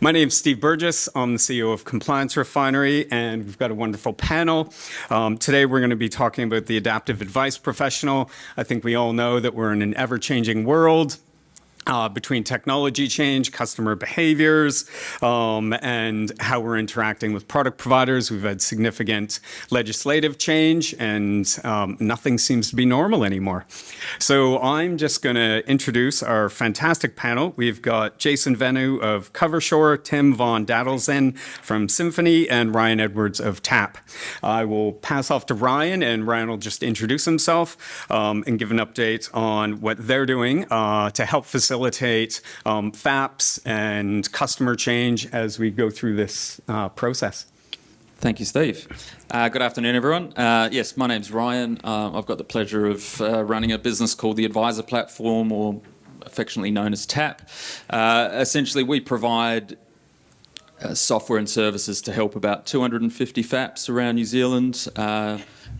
My name's Steve Burgess. I'm the CEO of Compliance Refinery, and we've got a wonderful panel. Today, we're going to be talking about the adaptive advice professional. I think we all know that we're in an ever-changing world. Between technology change, customer behaviors, and how we're interacting with product providers. We've had significant legislative change, and nothing seems to be normal anymore. So I'm just going to introduce our fantastic panel. We've got Jason Venu of Coversure, Tim von Dadelszen from Simfuni, and Ryan Edwards of TAP. I will pass off to Ryan, and Ryan will just introduce himself and give an update on what they're doing to help facilitate FAPs and customer change as we go through this process. Thank you, Steve. Good afternoon, everyone. Yes, my name's Ryan. I've got the pleasure of running a business called the Advisor Platform, or affectionately known as TAP. Essentially, we provide software and services to help about 250 FAPs around New Zealand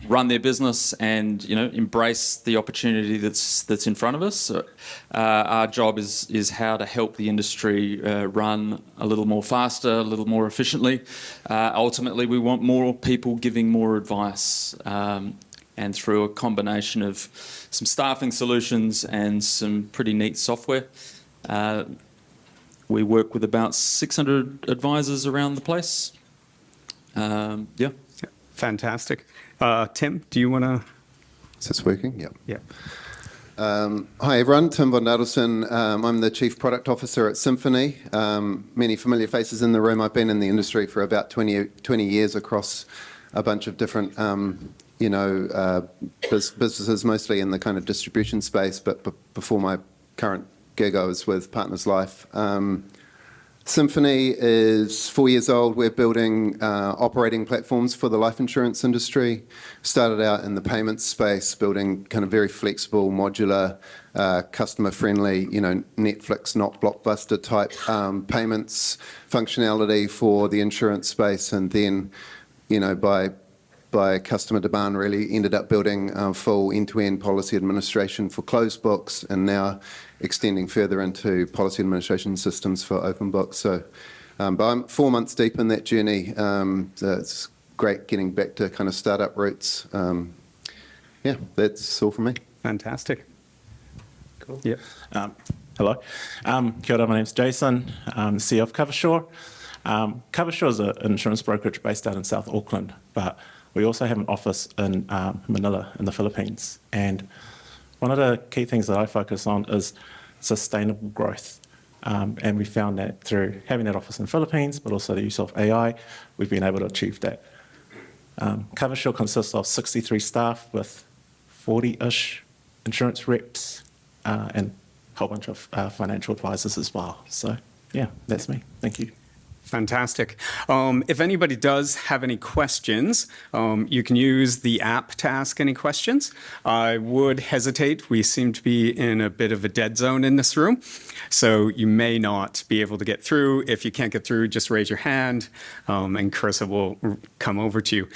run their business and embrace the opportunity that's in front of us. Our job is how to help the industry run a little more faster, a little more efficiently. Ultimately, we want more people giving more advice, and through a combination of some staffing solutions and some pretty neat software. We work with about 600 advisors around the place. Yeah. Fantastic. Tim, do you want to? Is this working? Yep. Yeah. Hi, everyone. Tim von Dadelszen. I'm the Chief Product Officer at Simfuni. Many familiar faces in the room. I've been in the industry for about 20 years across a bunch of different businesses, mostly in the kind of distribution space. But before my current gig, I was with Partners Life. Simfuni is 4 years old. We're building operating platforms for the life insurance industry. Started out in the payments space, building kind of very flexible, modular, customer-friendly, Netflix, not Blockbuster type payments functionality for the insurance space. And then, by customer demand, really ended up building full end-to-end policy administration for closed books, and now extending further into policy administration systems for open books. So, but I'm 4 months deep in that journey. So it's great getting back to kind of startup roots. Yeah, that's all from me. Fantastic. Cool. Yeah. Hello. Kia ora, my name's Jason. I'm the CEO of Coversure. Coversure is an insurance brokerage based out in South Auckland, but we also have an office in Manila in the Philippines. And one of the key things that I focus on is sustainable growth. And we found that through having that office in the Philippines, but also the use of AI, we've been able to achieve that. Coversure consists of 63 staff with 40-ish insurance reps and a whole bunch of financial advisors as well. So, yeah, that's me. Thank you. Fantastic. If anybody does have any questions, you can use the app to ask any questions. I would hesitate. We seem to be in a bit of a dead zone in this room, so you may not be able to get through. If you can't get through, just raise your hand, and Carissa will come over to you.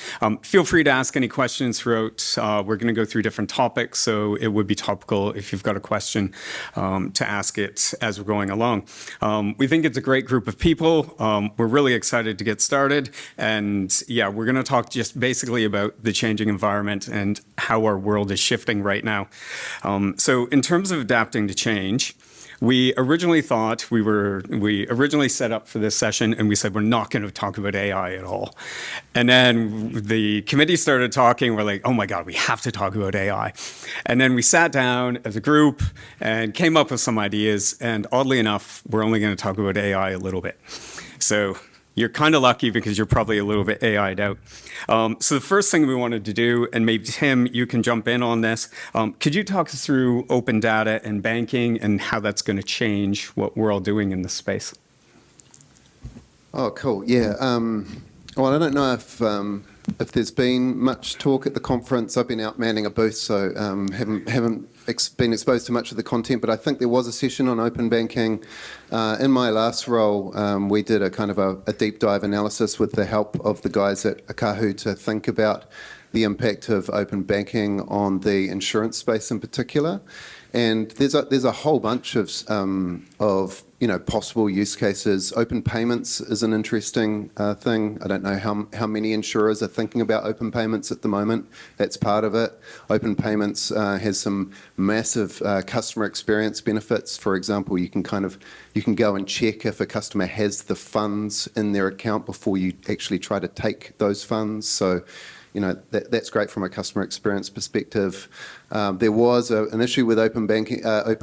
Feel free to ask any questions throughout. We're going to go through different topics, so it would be topical if you've got a question to ask it as we're going along. We think it's a great group of people. We're really excited to get started. And yeah, we're going to talk just basically about the changing environment and how our world is shifting right now. So in terms of adapting to change, we originally thought we originally set up for this session and we said we're not going to talk about AI at all. And then the committee started talking. We're like, oh my God, we have to talk about AI. And then we sat down as a group and came up with some ideas. And oddly enough, we're only going to talk about AI a little bit. So you're kind of lucky because you're probably a little bit AI'd out. So the first thing we wanted to do, and maybe Tim, you can jump in on this. Could you talk us through open data and banking and how that's going to change what we're all doing in this space? Oh, cool. Yeah. Well, I don't know if there's been much talk at the conference. I've been out manning a booth, so haven't been exposed to much of the content, but I think there was a session on open banking. In my last role, we did a kind of a deep dive analysis with the help of the guys at Akahu to think about the impact of open banking on the insurance space in particular. And there's a whole bunch of possible use cases. Open payments is an interesting thing. I don't know how many insurers are thinking about open payments at the moment. That's part of it. Open payments has some massive customer experience benefits. For example, you can go and check if a customer has the funds in their account before you actually try to take those funds. So, that's great from a customer experience perspective. There was an issue with open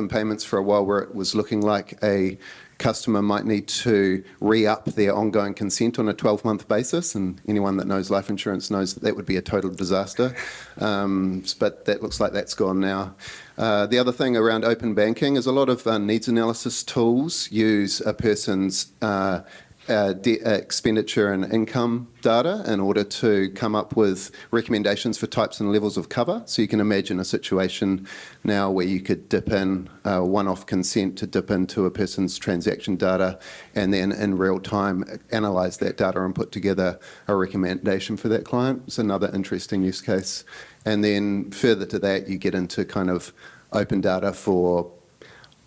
payments for a while where it was looking like a customer might need to re-up their ongoing consent on a 12-month basis, and anyone that knows life insurance knows that would be a total disaster. But that looks like that's gone now. The other thing around open banking is a lot of needs analysis tools use a person's expenditure and income data in order to come up with recommendations for types and levels of cover. So you can imagine a situation now where you could dip in one-off consent to dip into a person's transaction data and then in real time analyse that data and put together a recommendation for that client. It's another interesting use case. And then further to that, you get into kind of open data for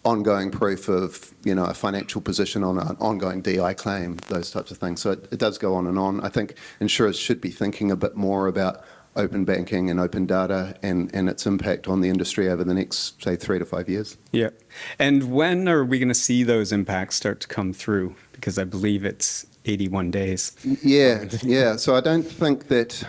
ongoing proof of, a financial position on an ongoing DI claim, those types of things. So it does go on and on. I think insurers should be thinking a bit more about open banking and open data and its impact on the industry over the next, say, 3 to 5 years. Yeah. And when are we going to see those impacts start to come through? Because I believe it's 81 days. Yeah. So I don't think that,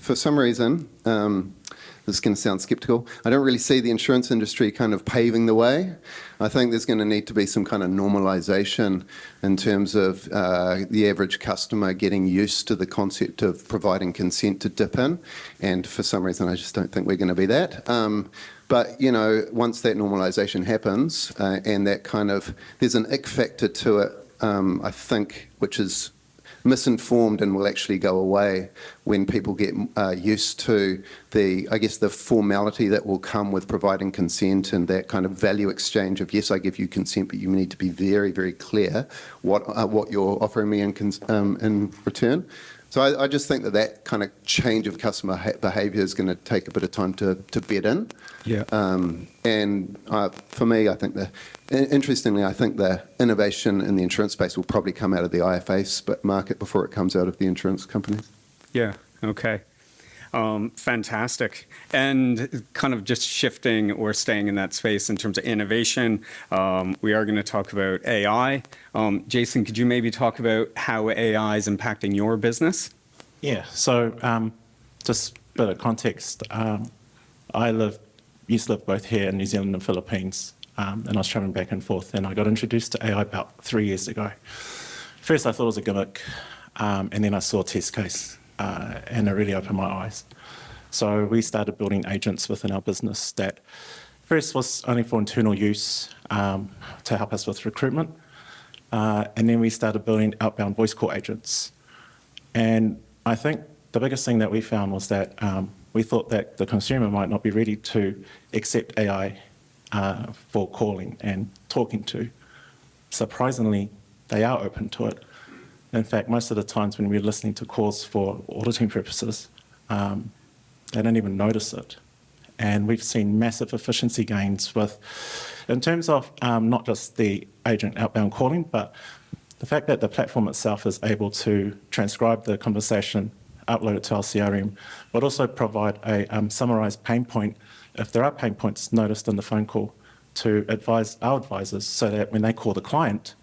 for some reason, this is going to sound skeptical, I don't really see the insurance industry kind of paving the way. I think there's going to need to be some kind of normalization in terms of the average customer getting used to the concept of providing consent to dip in. And for some reason, I just don't think we're going to be that. But, once that normalization happens and that kind of, there's an ick factor to it, I think, which is misinformed and will actually go away when people get used to the formality that will come with providing consent and that kind of value exchange of, yes, I give you consent, but you need to be very, very clear what you're offering me in return. So I just think that kind of change of customer behaviour is going to take a bit of time to bed in. Yeah. And for me, interestingly, I think the innovation in the insurance space will probably come out of the IFA market before it comes out of the insurance companies. Yeah. Okay. Fantastic. And kind of just shifting or staying in that space in terms of innovation, we are going to talk about AI. Jason, could you maybe talk about how AI is impacting your business? Yeah, so just a bit of context. I used to live both here in New Zealand and Philippines, and I was travelling back and forth, and I got introduced to AI about 3 years ago. First, I thought it was a gimmick, and then I saw a test case, and it really opened my eyes. So we started building agents within our business that first was only for internal use to help us with recruitment, and then we started building outbound voice call agents. And I think the biggest thing that we found was that we thought that the consumer might not be ready to accept AI for calling and talking to. Surprisingly, they are open to it. In fact, most of the times when we're listening to calls for auditing purposes, they don't even notice it. And we've seen massive efficiency gains in terms of not just the agent outbound calling, but the fact that the platform itself is able to transcribe the conversation, upload it to our CRM, but also provide a summarised pain point, if there are pain points noticed in the phone call, to advise our advisors so that when they call the client,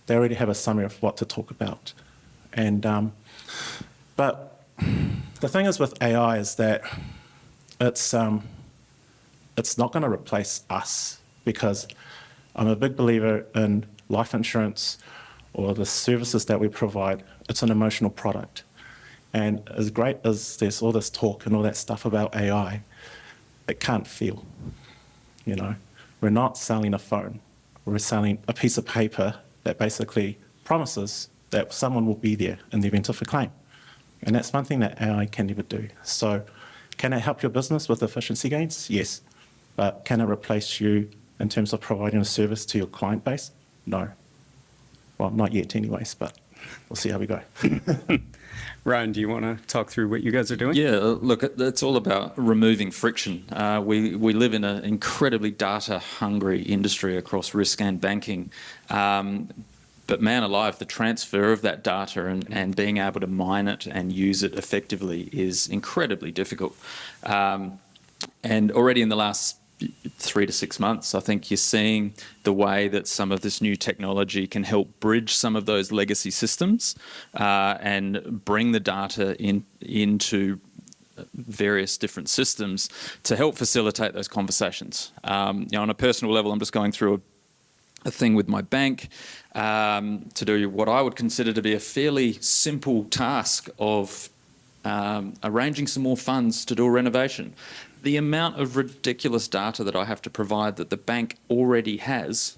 they already have a summary of what to talk about. And but the thing is with AI is that it's not going to replace us, because I'm a big believer in life insurance or the services that we provide. It's an emotional product. And as great as there's all this talk and all that stuff about AI, it can't feel. We're not selling a phone. We're selling a piece of paper that basically promises that someone will be there in the event of a claim. And that's one thing that AI can never do. So can it help your business with efficiency gains? Yes. But can it replace you in terms of providing a service to your client base? No. Well, not yet anyways, but we'll see how we go. Ryan, do you want to talk through what you guys are doing? Yeah, look, it's all about removing friction. We live in an incredibly data-hungry industry across risk and banking. But man alive, the transfer of that data and being able to mine it and use it effectively is incredibly difficult. And already in the last 3 to 6 months, I think you're seeing the way that some of this new technology can help bridge some of those legacy systems and bring the data into various different systems to help facilitate those conversations. On a personal level, I'm just going through a thing with my bank to do what I would consider to be a fairly simple task of arranging some more funds to do a renovation. The amount of ridiculous data that I have to provide that the bank already has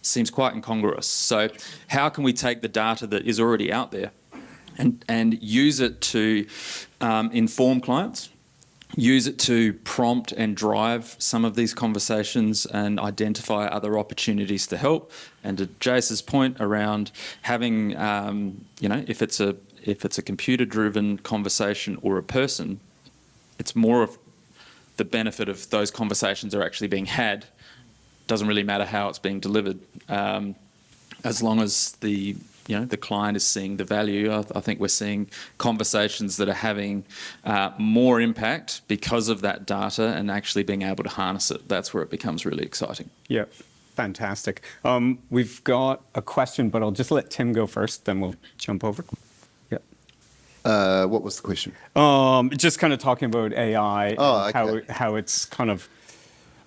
seems quite incongruous. So how can we take the data that is already out there and use it to inform clients, use it to prompt and drive some of these conversations and identify other opportunities to help? And to Jace's point around having, if it's a computer-driven conversation or a person, it's more of the benefit of those conversations are actually being had. Doesn't really matter how it's being delivered, as long as the client is seeing the value. I think we're seeing conversations that are having more impact because of that data and actually being able to harness it. That's where it becomes really exciting. Yeah, fantastic. We've got a question, but I'll just let Tim go first, then we'll jump over. What was the question? Just kind of talking about AI, and how it's kind of,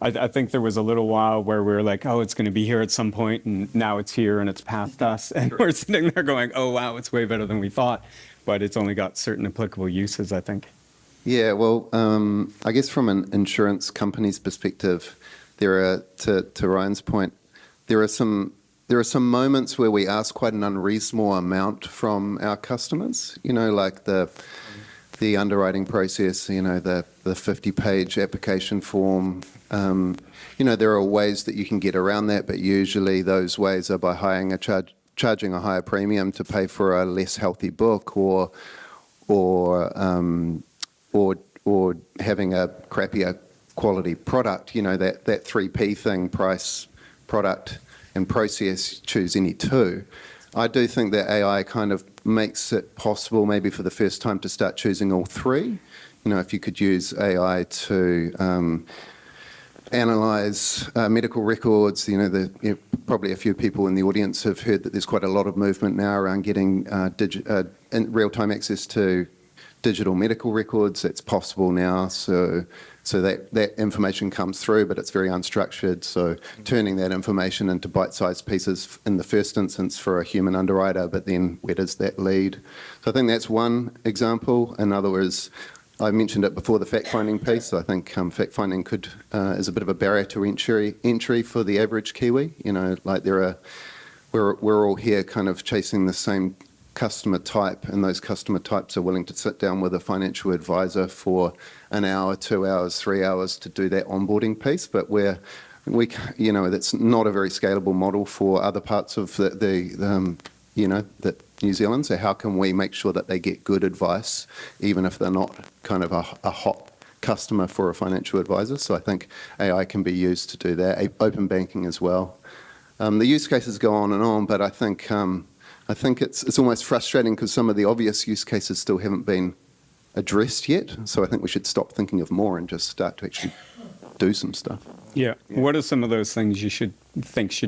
I think there was a little while where we were like, oh, it's going to be here at some point, and now it's here and it's past us. And we're sitting there going, oh, wow, it's way better than we thought. But it's only got certain applicable uses, I think. Yeah, well, I guess from an insurance company's perspective, there are, to Ryan's point, there are some moments where we ask quite an unreasonable amount from our customers, like the underwriting process, the 50-page application form. There are ways that you can get around that, but usually those ways are by charging a higher premium to pay for a less healthy book or having a crappier quality product, that 3P thing, price, product, and process, choose any two. I do think that AI kind of makes it possible maybe for the first time to start choosing all three. If you could use AI to analyse medical records, probably a few people in the audience have heard that there's quite a lot of movement now around getting real-time access to digital medical records. It's possible now, so that information comes through, but it's very unstructured. So turning that information into bite-sized pieces in the first instance for a human underwriter, but then where does that lead? So I think that's one example. In other words, I mentioned it before, the fact-finding piece. I think fact-finding is a bit of a barrier to entry for the average Kiwi. We're all here kind of chasing the same customer type, and those customer types are willing to sit down with a financial advisor for an hour, 2 hours, 3 hours to do that onboarding piece. But that's not a very scalable model for other parts of the New Zealand. So how can we make sure that they get good advice, even if they're not kind of a hot customer for a financial advisor? So I think AI can be used to do that. Open banking as well. The use cases go on and on, but I think it's almost frustrating because some of the obvious use cases still haven't been addressed yet. So I think we should stop thinking of more and just start to actually do some stuff. Yeah. What are some of those things you should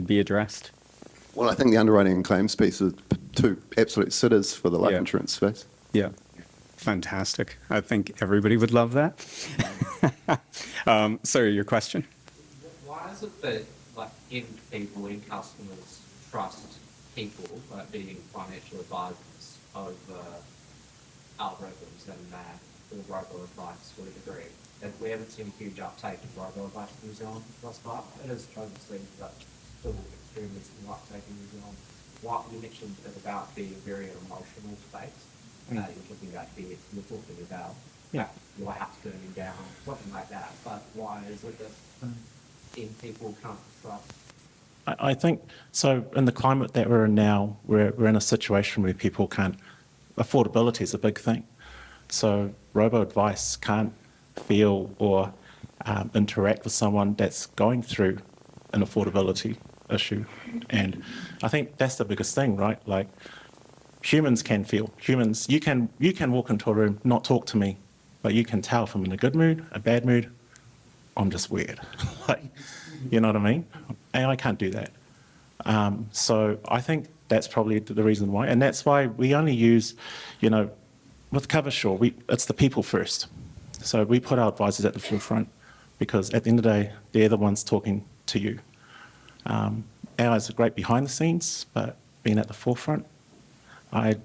be addressed? Well, I think the underwriting and claims piece are two absolute sitters for the life insurance space. Yeah. Fantastic. I think everybody would love that. Sorry, your question? Why is it that in customers trust people, like being financial advisors, over algorithms and math or robo-advice to a degree? And we haven't seen a huge uptake of robo-advice in New Zealand thus far. It is obviously still extremely small uptake in New Zealand. What you mentioned about being very emotional space, you're talking about kids, you're talking about your house burning down, something like that. But why is it that in people can't trust I think, so in the climate that we're in now, we're in a situation where people can't, affordability is a big thing. So robo-advice can't feel or interact with someone that's going through an affordability issue. And I think that's the biggest thing, right? Like, humans can feel. Humans, you can walk into a room, not talk to me, but you can tell if I'm in a good mood, a bad mood, I'm just weird. Like, you know what I mean? AI can't do that. So I think that's probably the reason why. And that's why we only use, you know, with Coversure, it's the people first. So we put our advisors at the forefront because at the end of the day, they're the ones talking to you. AI is great behind the scenes, but being at the forefront, AGI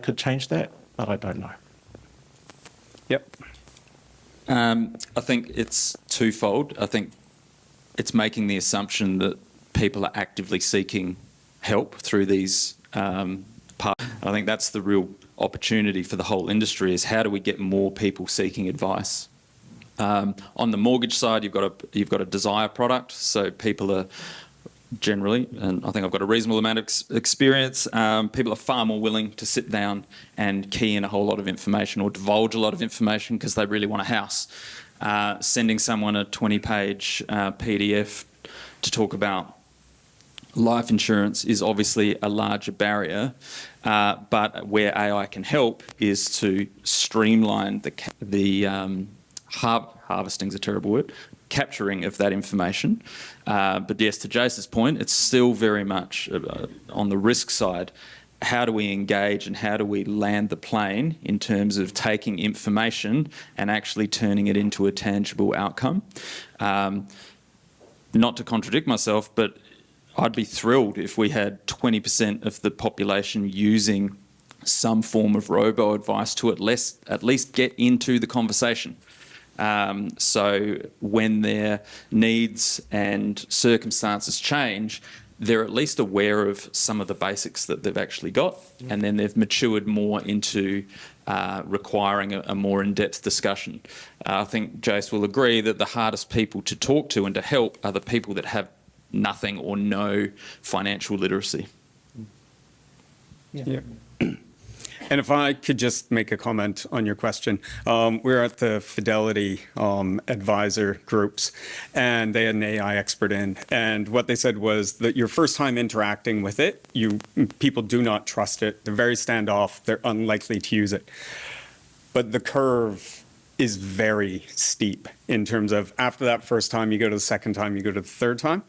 could change that, but I don't know. Yep. I think it's twofold. I think it's making the assumption that people are actively seeking help through these parts. I think that's the real opportunity for the whole industry, is how do we get more people seeking advice? On the mortgage side, you've got a desire product, so people are generally, and I think I've got a reasonable amount of experience, people are far more willing to sit down and key in a whole lot of information or divulge a lot of information because they really want a house. Sending someone a 20-page PDF to talk about life insurance is obviously a larger barrier, but where AI can help is to streamline the harvesting's a terrible word, capturing of that information. But yes, to Jace's point, it's still very much on the risk side. How do we engage and how do we land the plane in terms of taking information and actually turning it into a tangible outcome? Not to contradict myself, but I'd be thrilled if we had 20% of the population using some form of robo-advice to at least get into the conversation. So when their needs and circumstances change, they're at least aware of some of the basics that they've actually got, and then they've matured more into requiring a more in-depth discussion. I think Jace will agree that the hardest people to talk to and to help are the people that have nothing or no financial literacy. Yeah. And if I could just make a comment on your question, we're at the Fidelity advisor groups, and they had an AI expert in, and what they said was that your first time interacting with it, people do not trust it. They're very standoff. They're unlikely to use it. But the curve is very steep in terms of after that first time, you go to the second time, you go to the third time.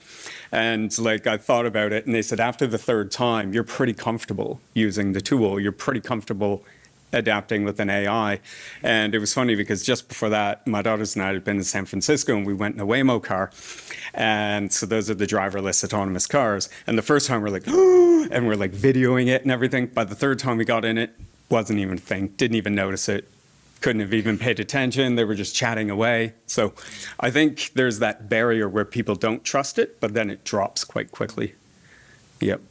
And like I thought about it, and they said after the third time, you're pretty comfortable using the tool. You're pretty comfortable adapting with an AI. And it was funny because just before that, my daughters and I had been in San Francisco and we went in a Waymo car. And so those are the driverless autonomous cars. And the first time we're like, and we're like videoing it and everything. By the third time we got in it, wasn't even a thing, didn't even notice it. Couldn't have even paid attention. They were just chatting away. So I think there's that barrier where people don't trust it, but then it drops quite quickly. Yep.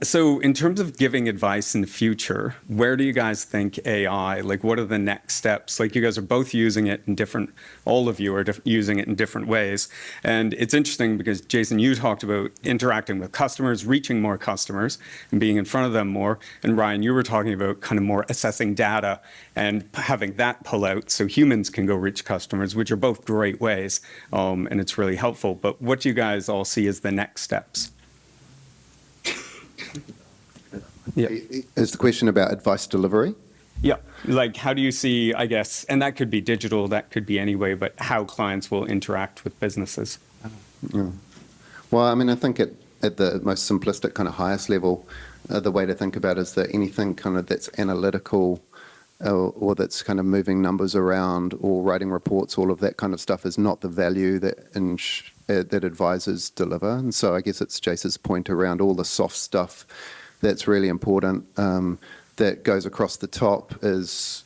So in terms of giving advice in the future, where do you guys think AI, like what are the next steps? Like you guys are both using it in different, all of you are using it in different ways. And it's interesting because Jason, you talked about interacting with customers, reaching more customers and being in front of them more. And Ryan, you were talking about kind of more assessing data and having that pull out so humans can go reach customers, which are both great ways. And it's really helpful. But what do you guys all see as the next steps? Yeah. Is the question about advice delivery? Yeah, like how do you see, I guess, and that could be digital, that could be any way, but how clients will interact with businesses? Yeah. Well, I mean, I think at the most simplistic kind of highest level, the way to think about it is that anything kind of that's analytical or that's kind of moving numbers around or writing reports, all of that kind of stuff is not the value that that advisors deliver. And so I guess it's Jace's point around all the soft stuff that's really important that goes across the top is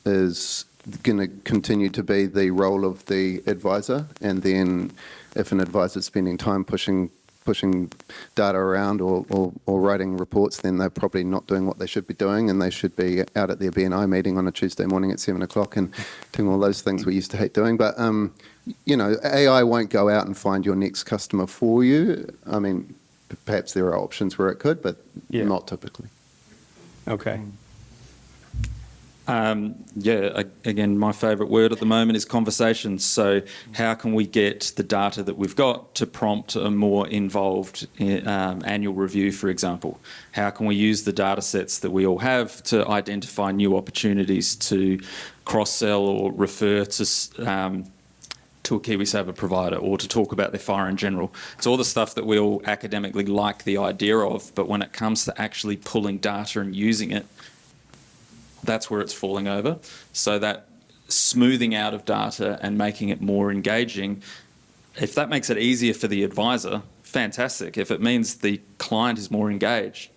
going to continue to be the role of the advisor. And then if an advisor is spending time pushing pushing data around or writing reports, then they're probably not doing what they should be doing, and they should be out at their BNI meeting on a Tuesday morning at 7 o'clock and doing all those things we used to hate doing. But, AI won't go out and find your next customer for you. I mean, perhaps there are options where it could, but not typically. Okay. Again, my favourite word at the moment is conversations. So how can we get the data that we've got to prompt a more involved annual review, for example? How can we use the data sets that we all have to identify new opportunities to cross-sell or refer to a KiwiSaver provider, or to talk about their fire in general? It's all the stuff that we all academically like the idea of, but when it comes to actually pulling data and using it, that's where it's falling over. So that smoothing out of data and making it more engaging, if that makes it easier for the advisor, fantastic. If it means the client is more engaged,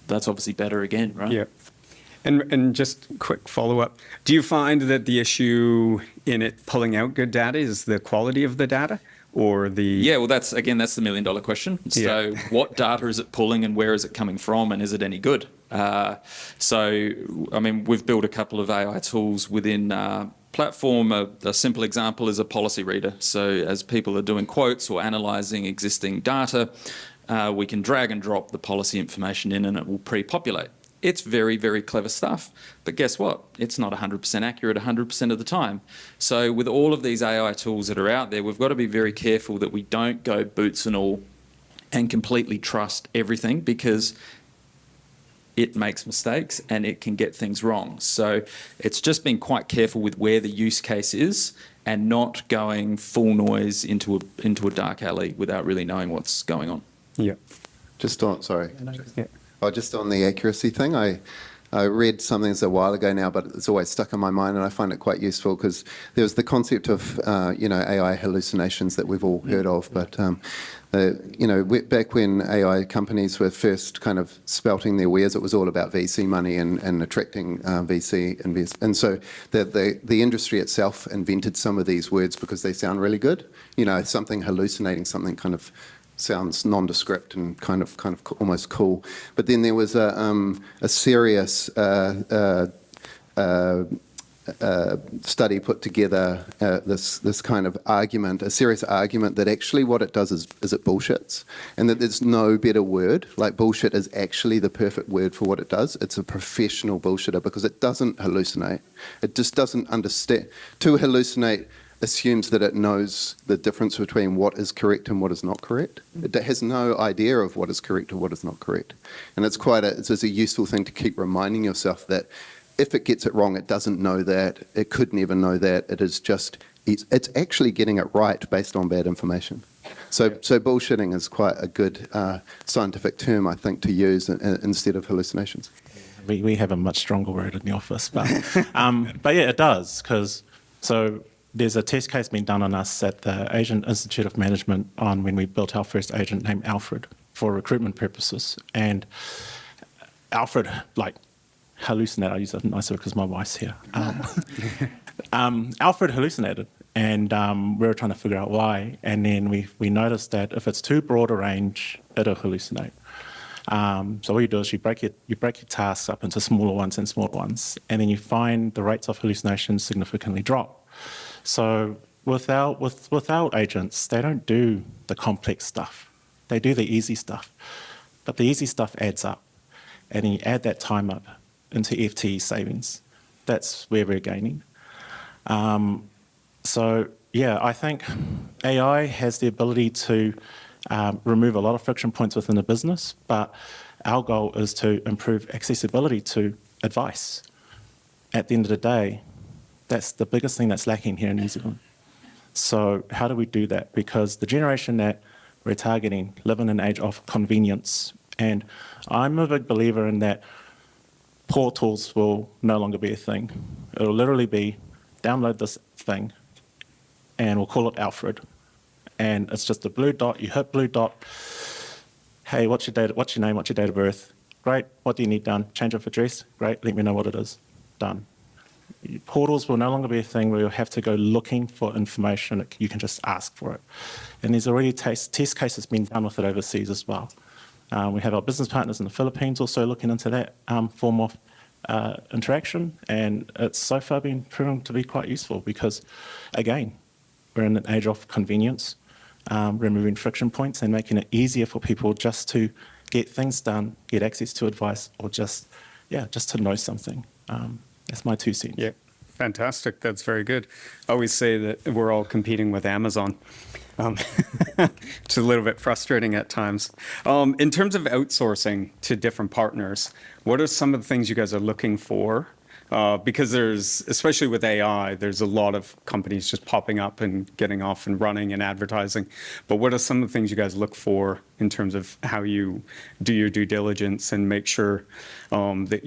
that's obviously better again, right? Yeah. And just quick follow-up. Do you find that the issue in it pulling out good data is the quality of the data, or the... Yeah, well, that's the $1 million question. So what data is it pulling, and where is it coming from, and is it any good? We've built a couple of AI tools within platform. A simple example is a policy reader. So as people are doing quotes or analysing existing data, we can drag and drop the policy information in, and it will pre-populate. It's very, very clever stuff. But guess what? It's not 100% accurate 100% of the time. So with all of these AI tools that are out there, we've got to be very careful that we don't go boots and all and completely trust everything, because it makes mistakes and it can get things wrong. So it's just being quite careful with where the use case is, and not going full noise into a dark alley without really knowing what's going on. Yeah. Just on the accuracy thing, I read something a while ago now, but it's always stuck in my mind, and I find it quite useful, because there was the concept of AI hallucinations that we've all heard of, but back when AI companies were first kind of spouting their wares, it was all about VC money and attracting VC invest, and so the industry itself invented some of these words because they sound really good. Something hallucinating, something kind of sounds nondescript and kind of almost cool. But then there was a serious study put together, this kind of argument, a serious argument that actually what it does is it bullshits, and that there's no better word. Like, bullshit is actually the perfect word for what it does. It's a professional bullshitter, because it doesn't hallucinate. It just doesn't understand. To hallucinate assumes that it knows the difference between what is correct and what is not correct. It has no idea of what is correct or what is not correct. And it's a useful thing to keep reminding yourself that if it gets it wrong, it doesn't know that. It could never know that. It is just, it's actually getting it right based on bad information. So bullshitting is quite a good scientific term, I think, to use instead of hallucinations. We have a much stronger word in the office, but yeah, it does, because there's a test case being done on us at the Asian Institute of Management on when we built our first agent named Alfred for recruitment purposes. And Alfred, hallucinated. I use a nice word because my wife's here. Alfred hallucinated, and we were trying to figure out why. And then we noticed that if it's too broad a range, it'll hallucinate. So what you do is you break your tasks up into smaller ones, and then you find the rates of hallucinations significantly drop. So without agents, they don't do the complex stuff. They do the easy stuff. But the easy stuff adds up. And then you add that time up into FTE savings. That's where we're gaining. I think AI has the ability to remove a lot of friction points within the business, but our goal is to improve accessibility to advice. At the end of the day, that's the biggest thing that's lacking here in New Zealand. So how do we do that? Because the generation that we're targeting live in an age of convenience. And I'm a big believer in that poor tools will no longer be a thing. It'll literally be, download this thing, and we'll call it Alfred. And it's just a blue dot. You hit blue dot. Hey, what's your name? What's your date of birth? Great. What do you need done? Change of address? Great. Let me know what it is. Done. portals will no longer be a thing where you'll have to go looking for information. You can just ask for it. And there's already test cases being done with it overseas as well. We have our business partners in the Philippines also looking into that form of interaction, and it's so far been proven to be quite useful because, again, we're in an age of convenience, removing friction points and making it easier for people just to get things done, get access to advice, or just to know something. That's my 2 cents. Yeah, fantastic. That's very good. I always say that we're all competing with Amazon. It's a little bit frustrating at times. In terms of outsourcing to different partners, what are some of the things you guys are looking for? Because there's, especially with AI, there's a lot of companies just popping up and getting off and running and advertising. But what are some of the things you guys look for in terms of how you do your due diligence and make sure that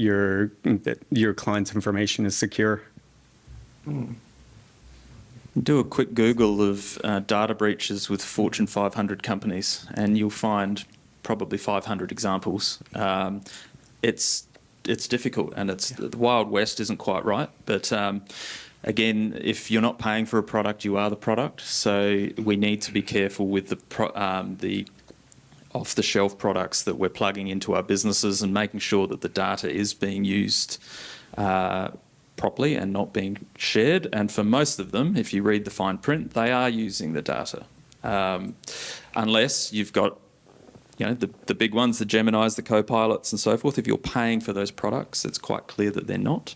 your client's information is secure? Do a quick Google of data breaches with Fortune 500 companies, and you'll find probably 500 examples. It's difficult, and the Wild West isn't quite right. But again, if you're not paying for a product, you are the product. So we need to be careful with the off-the-shelf products that we're plugging into our businesses and making sure that the data is being used properly and not being shared. And for most of them, if you read the fine print, they are using the data. Unless you've got the big ones, the Geminis, the Copilots and so forth. If you're paying for those products, it's quite clear that they're not.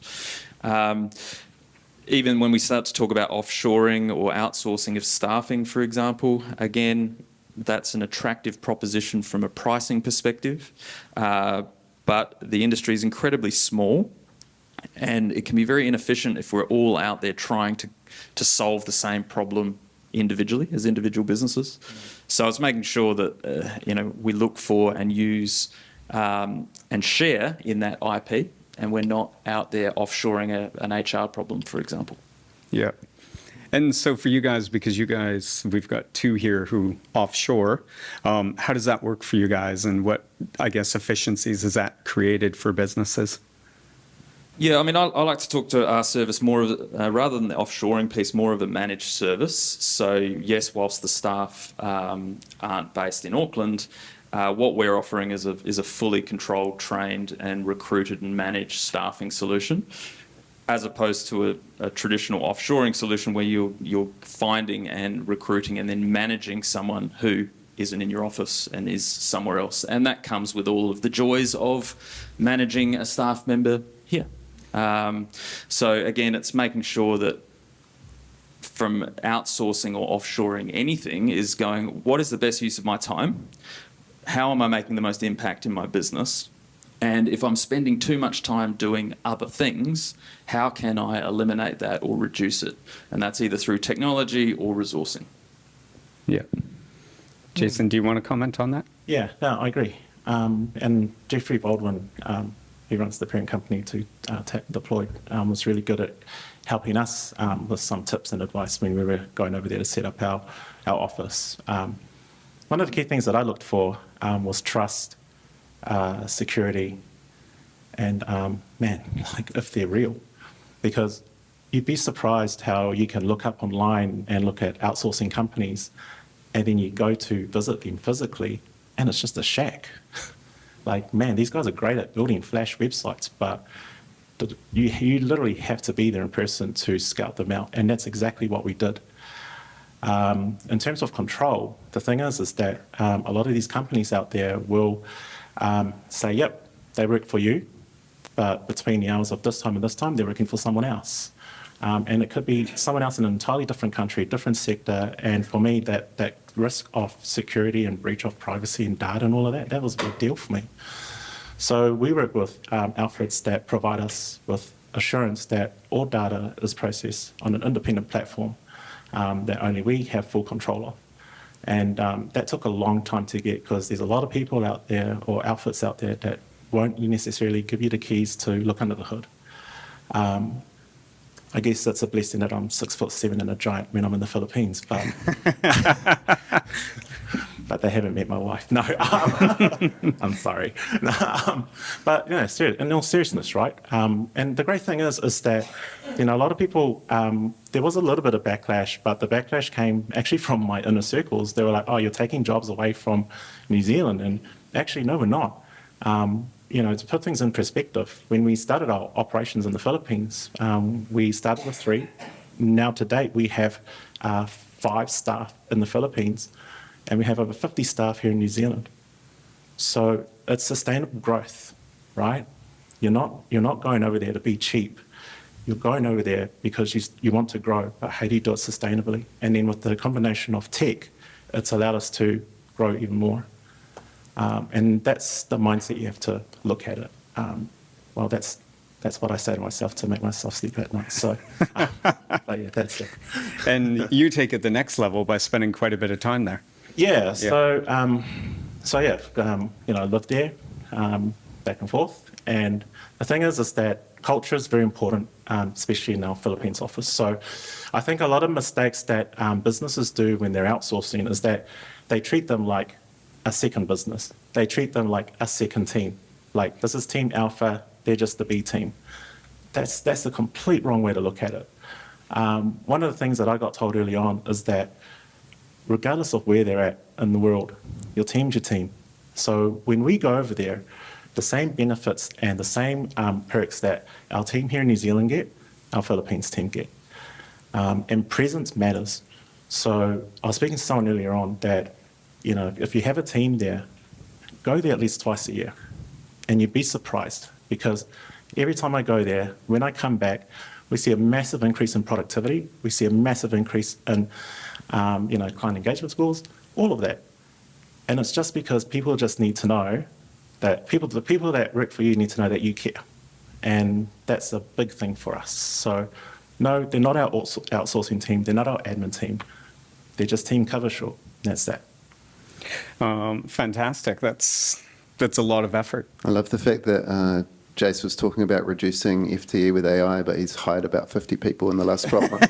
Even when we start to talk about offshoring or outsourcing of staffing, for example, again, that's an attractive proposition from a pricing perspective. But the industry is incredibly small, and it can be very inefficient if we're all out there trying to solve the same problem individually as individual businesses. So it's making sure that we look for and use and share in that IP, and we're not out there offshoring an HR problem, for example. Yeah. And so for you guys, because we've got 2 here who offshore, how does that work for you guys, and what, I guess, efficiencies has that created for businesses? Yeah, I mean, I like to talk to our service more of, rather than the offshoring piece, more of a managed service. So yes, whilst the staff aren't based in Auckland, what we're offering is a fully controlled, trained and recruited and managed staffing solution, as opposed to a traditional offshoring solution where you're finding and recruiting and then managing someone who isn't in your office and is somewhere else. And that comes with all of the joys of managing a staff member here. So again, it's making sure that from outsourcing or offshoring anything is going, what is the best use of my time? How am I making the most impact in my business? And if I'm spending too much time doing other things, how can I eliminate that or reduce it? And that's either through technology or resourcing. Yeah. Jason, do you want to comment on that? Yeah, no, I agree. And Jeffrey Baldwin, he runs the parent company to Deploy, was really good at helping us with some tips and advice when we were going over there to set up our office. One of the key things that I looked for was trust, security, and if they're real. Because you'd be surprised how you can look up online and look at outsourcing companies, and then you go to visit them physically, and it's just a shack. These guys are great at building flash websites, but you literally have to be there in person to scout them out, and that's exactly what we did. In terms of control, the thing is that a lot of these companies out there will say, yep, they work for you, but between the hours of this time and this time, they're working for someone else. And it could be someone else in an entirely different country, different sector, and for me, that risk of security and breach of privacy and data and all of that was a big deal for me. So we work with outfits that provide us with assurance that all data is processed on an independent platform that only we have full control of. And that took a long time to get, because there's a lot of people out there or outfits out there that won't necessarily give you the keys to look under the hood. I guess that's a blessing that I'm 6'7" and a giant when I'm in the Philippines, but but they haven't met my wife. No, I'm sorry. But in all seriousness, right? And the great thing is that you know, a lot of people, there was a little bit of backlash, but the backlash came actually from my inner circles. They were like, oh, you're taking jobs away from New Zealand. And actually, no, we're not. You know, to put things in perspective, when we started our operations in the Philippines, we started with 3. Now to date, we have 5 staff in the Philippines, and we have over 50 staff here in New Zealand. So it's sustainable growth, right? You're not going over there to be cheap. You're going over there because you want to grow, but how do you do it sustainably? And then with the combination of tech, it's allowed us to grow even more. And that's the mindset you have to look at it. Well, that's what I say to myself to make myself sleep at night. So, but yeah, that's it. And you take it the next level by spending quite a bit of time there. Yeah. So you know, I lived there, back and forth. And the thing is that culture is very important, especially in our Philippines office. So I think a lot of mistakes that businesses do when they're outsourcing is that they treat them like a second business. They treat them like a second team. Like, this is Team Alpha, they're just the B team. That's the complete wrong way to look at it. One of the things that I got told early on is that regardless of where they're at in the world, your team's your team. So when we go over there, the same benefits and the same perks that our team here in New Zealand get, our Philippines team get. And presence matters. So I was speaking to someone earlier on that, you know, if you have a team there, go there at least twice a year. And you'd be surprised, because every time I go there, when I come back, we see a massive increase in productivity. We see a massive increase in, you know, client engagement scores, all of that. And it's just because people just need to know that the people that work for you need to know that you care. And that's a big thing for us. So no, they're not our outsourcing team. They're not our admin team. They're just Team Coversure. That's that. Fantastic. That's a lot of effort. I love the fact that Jace was talking about reducing FTE with AI, but he's hired about 50 people in the last 12 months.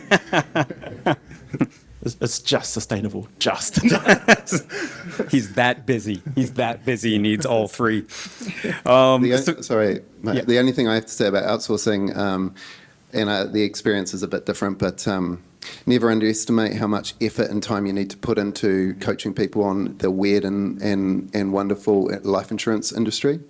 It's just sustainable, just. He's that busy. He's that busy. He needs all 3. Sorry, mate. Yeah. The only thing I have to say about outsourcing, and the experience is a bit different, but never underestimate how much effort and time you need to put into coaching people on the weird and wonderful life insurance industry.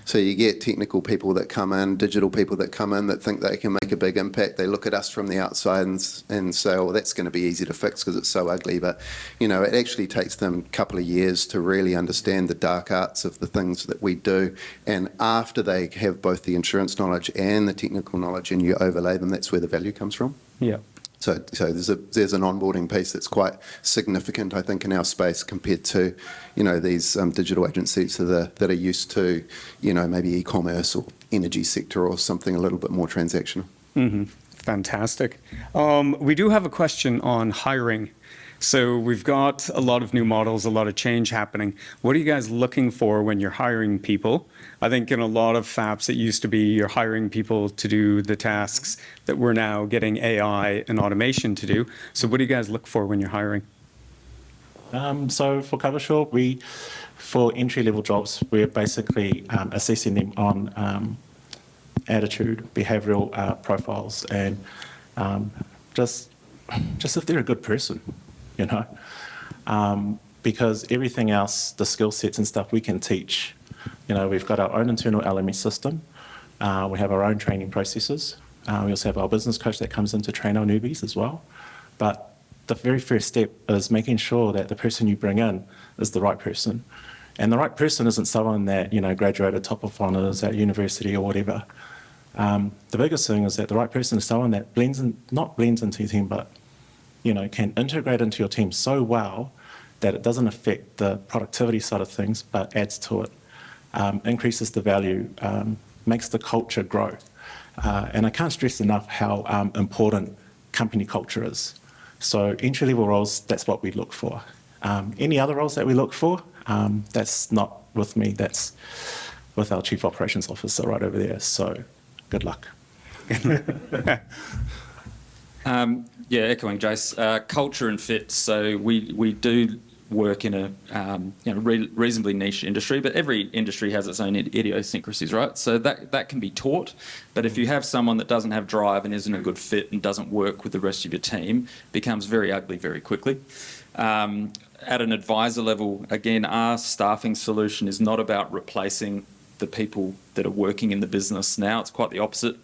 So you get technical people that come in, digital people that come in that think they can make a big impact. They look at us from the outside and say, oh, that's going to be easy to fix because it's so ugly. But, you know, it actually takes them a couple of years to really understand the dark arts of the things that we do. And after they have both the insurance knowledge and the technical knowledge and you overlay them, that's where the value comes from. Yeah. So there's an onboarding piece that's quite significant, I think, in our space compared to, you know, these digital agencies that are used to, you know, maybe e-commerce or energy sector or something a little bit more transactional. Mm-hmm. Fantastic. We do have a question on hiring. So we've got a lot of new models, a lot of change happening. What are you guys looking for when you're hiring people? I think in a lot of FAPs, it used to be you're hiring people to do the tasks that we're now getting AI and automation to do. So what do you guys look for when you're hiring? So for Coversure, for entry-level jobs, we're basically assessing them on attitude, behavioural profiles, and just if they're a good person. You know, because everything else, the skill sets and stuff, we can teach. You know, we've got our own internal LMS system. We have our own training processes. We also have our business coach that comes in to train our newbies as well. But the very first step is making sure that the person you bring in is the right person. And the right person isn't someone that, you know, graduated top of honours at university or whatever. The biggest thing is that the right person is someone that not blends into your team, but you know, can integrate into your team so well that it doesn't affect the productivity side of things, but adds to it, increases the value, makes the culture grow. And I can't stress enough how important company culture is. So entry-level roles, that's what we look for. Any other roles that we look for, that's not with me, that's with our Chief Operations Officer right over there. So good luck. Yeah, echoing Jace, culture and fit. So we do work in a reasonably niche industry, but every industry has its own idiosyncrasies, right? So that can be taught, but if you have someone that doesn't have drive and isn't a good fit and doesn't work with the rest of your team, it becomes very ugly very quickly. At an advisor level, again, our staffing solution is not about replacing the people that are working in the business now. It's quite the opposite.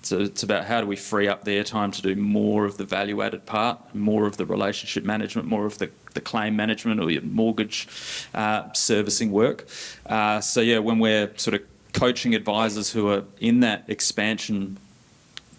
It's about how do we free up their time to do more of the value-added part, more of the relationship management, more of the claim management or your mortgage servicing work. So yeah, when we're sort of coaching advisors who are in that expansion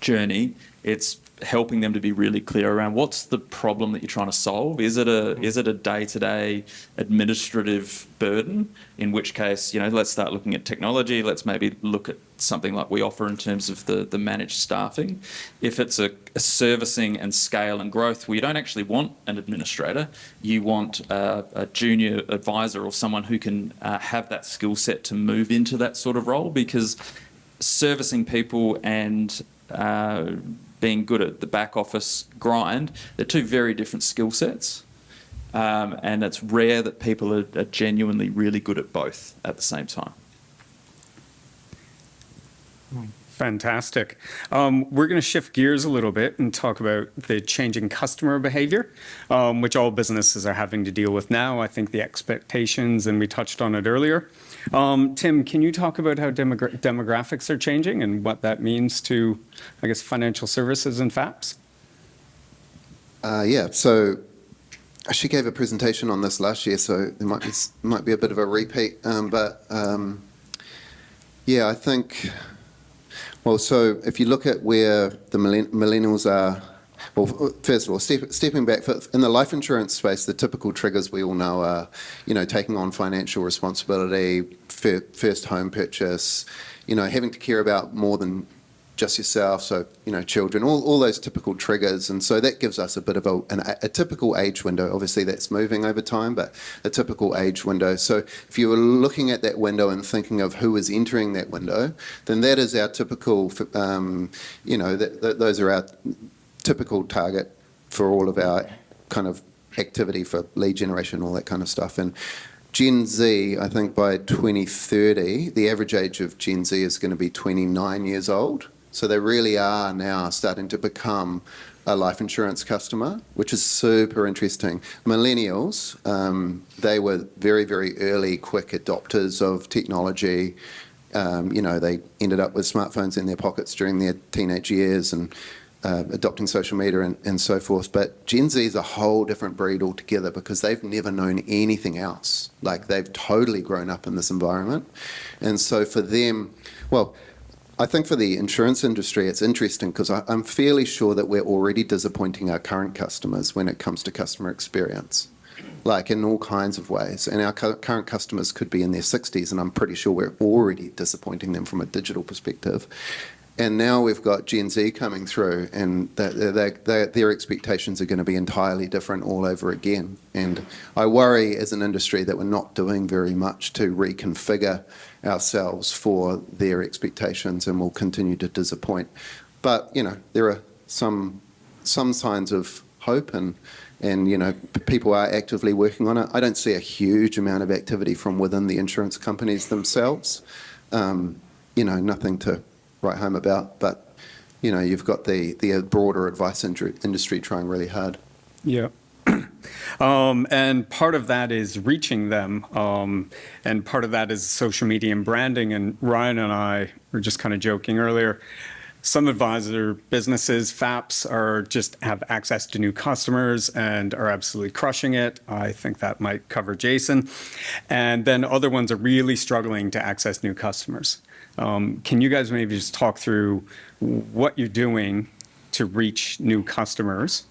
journey, it's helping them to be really clear around what's the problem that you're trying to solve. Is it a day-to-day administrative burden? In which case, let's start looking at technology. Let's maybe look at something like we offer in terms of the managed staffing. If it's a servicing and scale and growth, well, you don't actually want an administrator. You want a junior advisor or someone who can have that skill set to move into that sort of role, because servicing people and being good at the back office grind, they're two very different skill sets. And it's rare that people are genuinely really good at both at the same time. Fantastic. We're going to shift gears a little bit and talk about the changing customer behavior, which all businesses are having to deal with now. I think the expectations, and we touched on it earlier. Tim, can you talk about how demographics are changing and what that means to, I guess, financial services and FAPs? Yeah, so I actually gave a presentation on this last year, so there might be a bit of a repeat. Yeah, I think, well, so if you look at where the millennials are, well, first of all, stepping back, in the life insurance space, the typical triggers we all know are, taking on financial responsibility, first home purchase, having to care about more than just yourself, so, children, all those typical triggers. And so that gives us a bit of a typical age window. Obviously, that's moving over time, but a typical age window. So if you were looking at that window and thinking of who is entering that window, then that is our typical, those are our typical target for all of our kind of activity for lead generation, all that kind of stuff. And Gen Z, I think by 2030, the average age of Gen Z is going to be 29 years old. So they really are now starting to become a life insurance customer, which is super interesting. Millennials, they were very, very early, quick adopters of technology. They ended up with smartphones in their pockets during their teenage years and adopting social media and so forth. But Gen Z is a whole different breed altogether because they've never known anything else. Like, they've totally grown up in this environment. And so for them, well, I think for the insurance industry, it's interesting because I'm fairly sure that we're already disappointing our current customers when it comes to customer experience, like in all kinds of ways. And our current customers could be in their 60s, and I'm pretty sure we're already disappointing them from a digital perspective. And now we've got Gen Z coming through, and their expectations are going to be entirely different all over again. And I worry as an industry that we're not doing very much to reconfigure ourselves for their expectations, and we'll continue to disappoint. But, there are some signs of hope, and people are actively working on it. I don't see a huge amount of activity from within the insurance companies themselves. Nothing to write home about, but you've got the broader advice industry trying really hard. Yeah. And part of that is reaching them, and part of that is social media and branding. And Ryan and I were just kind of joking earlier. Some advisor businesses, FAPs, have access to new customers and are absolutely crushing it. I think that might cover Jason. And then other ones are really struggling to access new customers. Can you guys maybe just talk through what you're doing to reach new customers,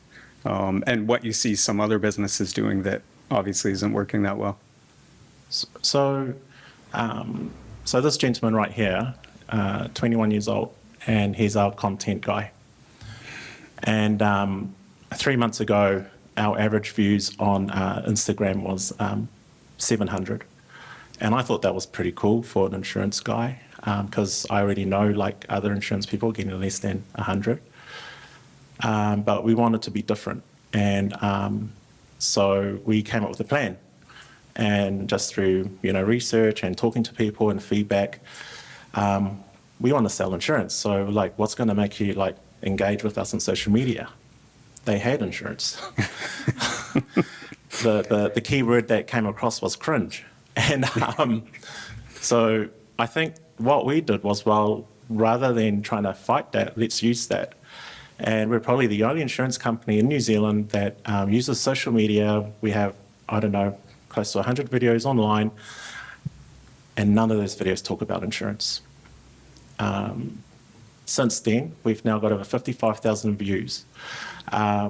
and what you see some other businesses doing that obviously isn't working that well? So this gentleman right here, 21 years old, and he's our content guy. And 3 months ago, our average views on Instagram was 700. And I thought that was pretty cool for an insurance guy, because I already know, like, other insurance people getting less than 100. But we wanted to be different. And so we came up with a plan. And just through, research and talking to people and feedback, we want to sell insurance. So, like, what's going to make you, like, engage with us on social media? They hate insurance. The key word that came across was cringe. And so I think what we did was, well, rather than trying to fight that, let's use that. And we're probably the only insurance company in New Zealand that uses social media. We have, I don't know, close to 100 videos online, and none of those videos talk about insurance. Since then, we've now got over 55,000 views.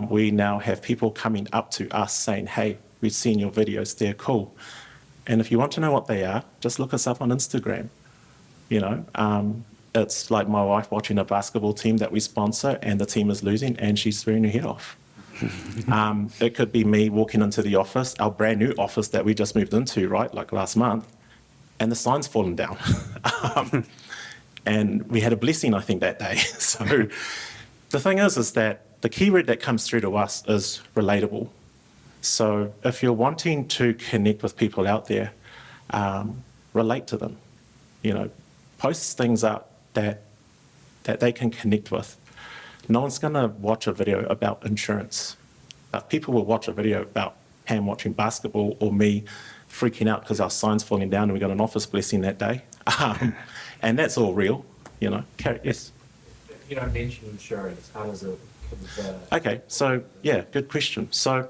We now have people coming up to us saying, hey, we've seen your videos, they're cool. And if you want to know what they are, just look us up on Instagram. It's like my wife watching a basketball team that we sponsor and the team is losing and she's swearing her head off. It could be me walking into the office, our brand new office that we just moved into, right, like last month, and the sign's fallen down. And we had a blessing, I think, that day. So the thing is that the keyword that comes through to us is relatable. So if you're wanting to connect with people out there, relate to them. Post things up that they can connect with. No one's going to watch a video about insurance. But people will watch a video about Pam watching basketball or me freaking out because our sign's falling down and we got an office blessing that day. And that's all real, Yes? If you don't mention insurance, how does it convert? Okay, so yeah, good question. So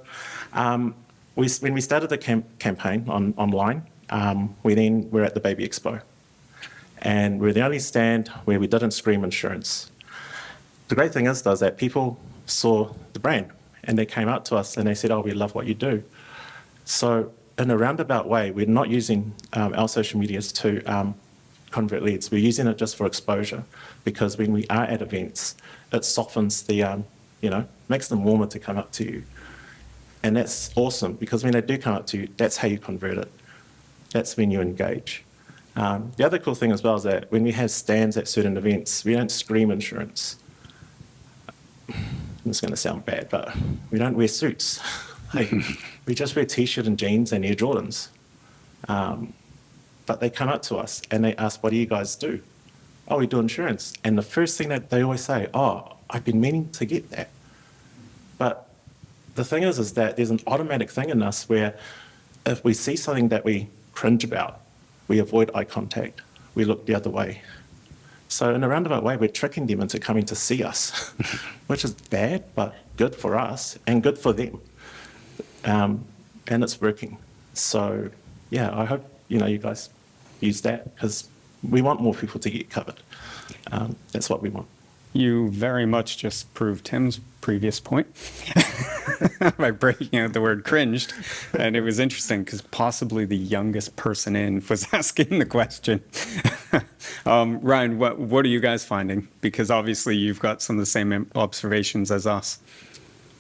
when we started the campaign online, we then were at the Baby Expo. And we're the only stand where we didn't scream insurance. The great thing is, though, is that people saw the brand and they came up to us and they said, oh, we love what you do. So in a roundabout way, we're not using our social medias to convert leads. We're using it just for exposure, because when we are at events, it softens the, makes them warmer to come up to you. And that's awesome, because when they do come up to you, that's how you convert it. That's when you engage. The other cool thing as well is that when we have stands at certain events, we don't scream insurance. It's going to sound bad, but we don't wear suits. We just wear T-shirt and jeans and Air Jordans. But they come up to us and they ask, what do you guys do? Oh, we do insurance. And the first thing that they always say, oh, I've been meaning to get that. But the thing is that there's an automatic thing in us where if we see something that we cringe about, we avoid eye contact. We look the other way. So in a roundabout way, we're tricking them into coming to see us, which is bad, but good for us and good for them. And it's working. So yeah, I hope, you guys use that, because we want more people to get covered. That's what we want. You very much just proved Tim's previous point by breaking out the word cringed. And it was interesting because possibly the youngest person in was asking the question. Ryan, what are you guys finding? Because obviously you've got some of the same observations as us.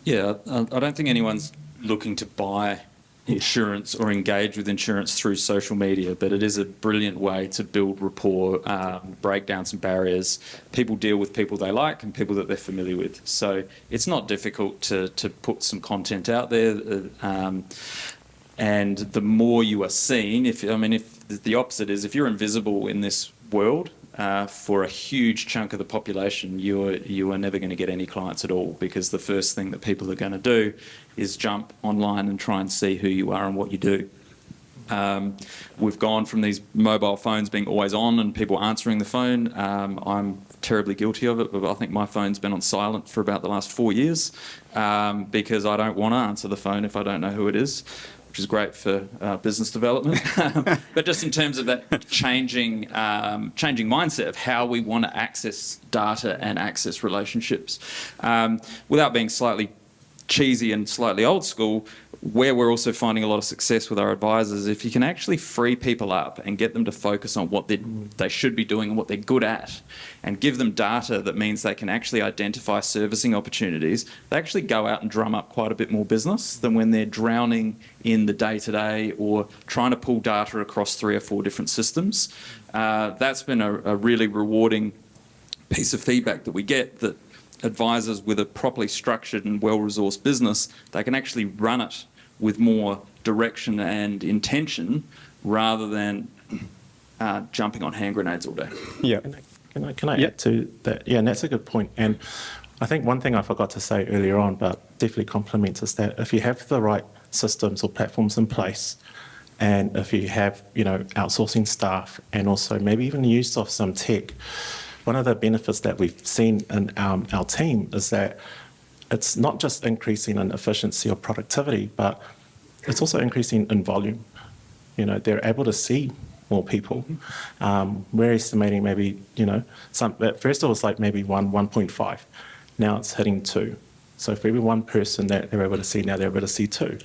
Yeah, I don't think anyone's looking to buy insurance or engage with insurance through social media, but it is a brilliant way to build rapport, break down some barriers. People deal with people they like and people that they're familiar with. So it's not difficult to put some content out there. And the more you are seen, if the opposite is, if you're invisible in this world, for a huge chunk of the population, you are never going to get any clients at all, because the first thing that people are going to do is jump online and try and see who you are and what you do. We've gone from these mobile phones being always on and people answering the phone. I'm terribly guilty of it, but I think my phone's been on silent for about the last 4 years, because I don't want to answer the phone if I don't know who it is, which is great for business development. But just in terms of that changing mindset of how we want to access data and access relationships, without being slightly cheesy and slightly old school, where we're also finding a lot of success with our advisors, if you can actually free people up and get them to focus on what they should be doing and what they're good at, and give them data that means they can actually identify servicing opportunities, they actually go out and drum up quite a bit more business than when they're drowning in the day-to-day or trying to pull data across 3 or 4 different systems. That's been a really rewarding piece of feedback that we get, that advisors with a properly structured and well-resourced business, they can actually run it with more direction and intention rather than jumping on hand grenades all day. Yeah. Can I add to that? Yeah, and that's a good point. And I think one thing I forgot to say earlier on, but definitely complements, is that if you have the right systems or platforms in place, and if you have, outsourcing staff and also maybe even use of some tech, one of the benefits that we've seen in our team is that it's not just increasing in efficiency or productivity, but it's also increasing in volume. They're able to see more people. We're estimating maybe, at first it was like maybe 1.5. Now it's hitting 2. So for every one person that they're able to see, now they're able to see 2.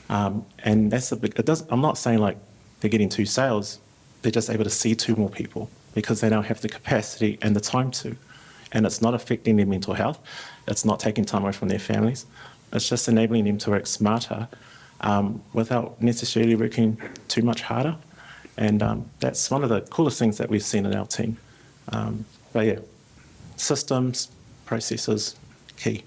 And that's I'm not saying like they're getting 2 sales, they're just able to see 2 more people because they now have the capacity and the time to. And it's not affecting their mental health. It's not taking time away from their families. It's just enabling them to work smarter without necessarily working too much harder. And that's one of the coolest things that we've seen in our team. But yeah, systems, processes, key.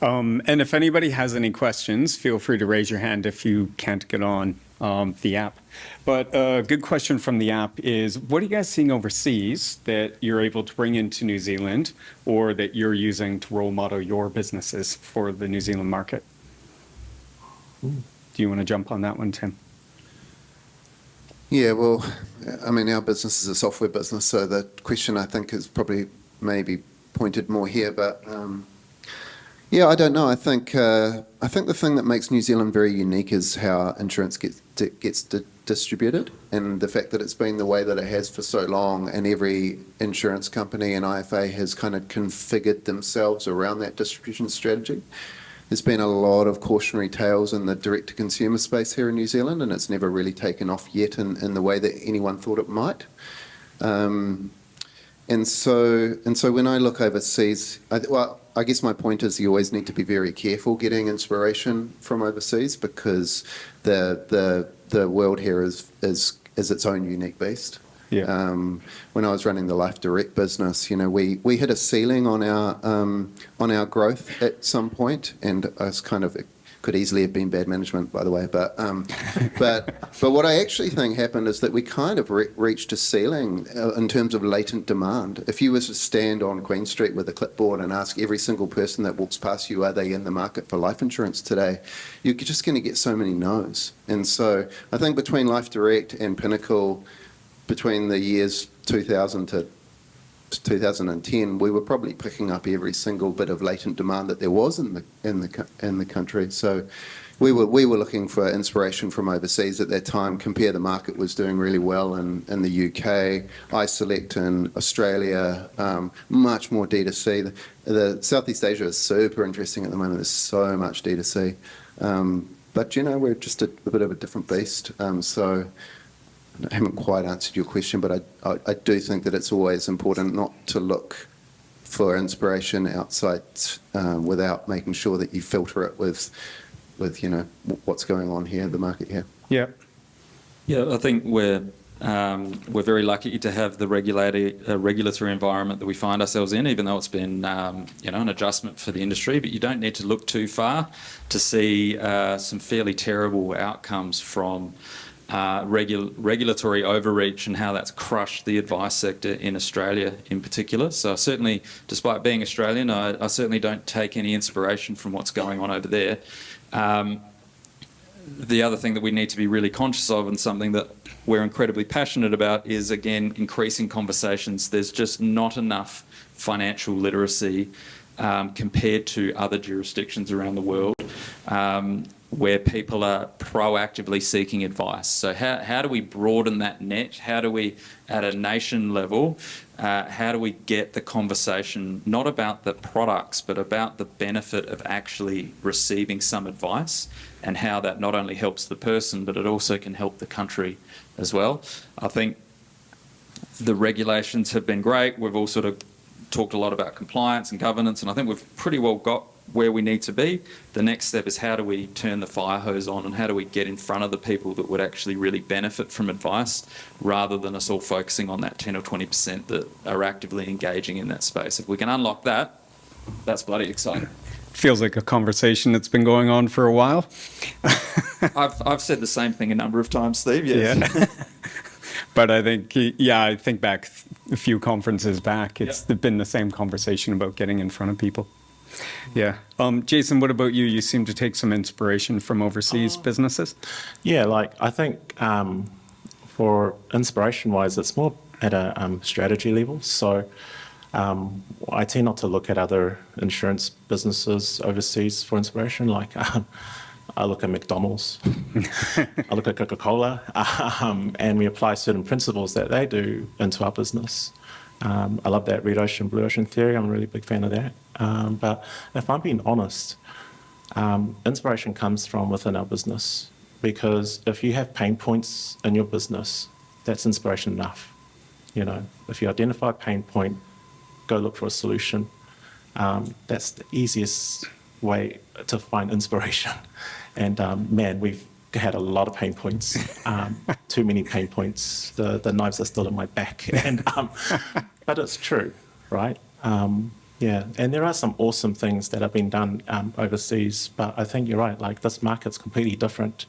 And if anybody has any questions, feel free to raise your hand if you can't get on the app. But a good question from the app is, what are you guys seeing overseas that you're able to bring into New Zealand or that you're using to role model your businesses for the New Zealand market? Do you want to jump on that one, Tim? Yeah, well, I mean, our business is a software business, so the question I think is probably maybe pointed more here, but yeah, I don't know. I think the thing that makes New Zealand very unique is how insurance gets distributed, and the fact that it's been the way that it has for so long, and every insurance company and IFA has kind of configured themselves around that distribution strategy. There's been a lot of cautionary tales in the direct-to-consumer space here in New Zealand, and it's never really taken off yet in the way that anyone thought it might. And so when I look overseas, I guess my point is you always need to be very careful getting inspiration from overseas because the world here is its own unique beast. Yeah. When I was running the Life Direct business, we hit a ceiling on our growth at some point, and I was it could easily have been bad management, by the way. But what I actually think happened is that we kind of reached a ceiling in terms of latent demand. If you were to stand on Queen Street with a clipboard and ask every single person that walks past you, are they in the market for life insurance today? You're just going to get so many no's. And so I think between Life Direct and Pinnacle, between the years 2000 to 2010, we were probably picking up every single bit of latent demand that there was in the country. So we were looking for inspiration from overseas at that time. Compare the Market was doing really well in the UK. iSelect in Australia, much more D2C. The Southeast Asia is super interesting at the moment. There's so much D2C. But we're just a bit of a different beast. So I haven't quite answered your question, but I do think that it's always important not to look for inspiration outside without making sure that you filter it with what's going on here, the market here. Yeah. Yeah, I think we're very lucky to have the regulatory environment that we find ourselves in, even though it's been an adjustment for the industry. But you don't need to look too far to see some fairly terrible outcomes from regulatory overreach and how that's crushed the advice sector in Australia in particular. So certainly, despite being Australian, I certainly don't take any inspiration from what's going on over there. The other thing that we need to be really conscious of, and something that we're incredibly passionate about, is, again, increasing conversations. There's just not enough financial literacy compared to other jurisdictions around the world where people are proactively seeking advice. So how do we broaden that net? How do we, at a nation level, how do we get the conversation not about the products, but about the benefit of actually receiving some advice and how that not only helps the person, but it also can help the country as well? I think the regulations have been great. We've all sort of talked a lot about compliance and governance, and I think we've pretty well got where we need to be. The next step is how do we turn the fire hose on and how do we get in front of the people that would actually really benefit from advice, rather than us all focusing on that 10 or 20% that are actively engaging in that space. If we can unlock that, that's bloody exciting. Feels like a conversation that's been going on for a while. I've said the same thing a number of times, Steve. Yes. Yeah. But I think, I think back a few conferences back, it's been the same conversation about getting in front of people. Yeah. Jason, what about you? You seem to take some inspiration from overseas businesses. Yeah, like I think for inspiration-wise, it's more at a strategy level. So I tend not to look at other insurance businesses overseas for inspiration. Like I look at McDonald's, I look at Coca-Cola, and we apply certain principles that they do into our business. I love that red ocean, blue ocean theory. I'm a really big fan of that. But if I'm being honest, inspiration comes from within our business, because if you have pain points in your business, that's inspiration enough. You know, if you identify a pain point, go look for a solution. That's the easiest way to find inspiration. And man, we've had a lot of pain points, too many pain points. The knives are still in my back, and but it's true, right? Yeah, and there are some awesome things that have been done overseas, but I think you're right. Like, this market's completely different.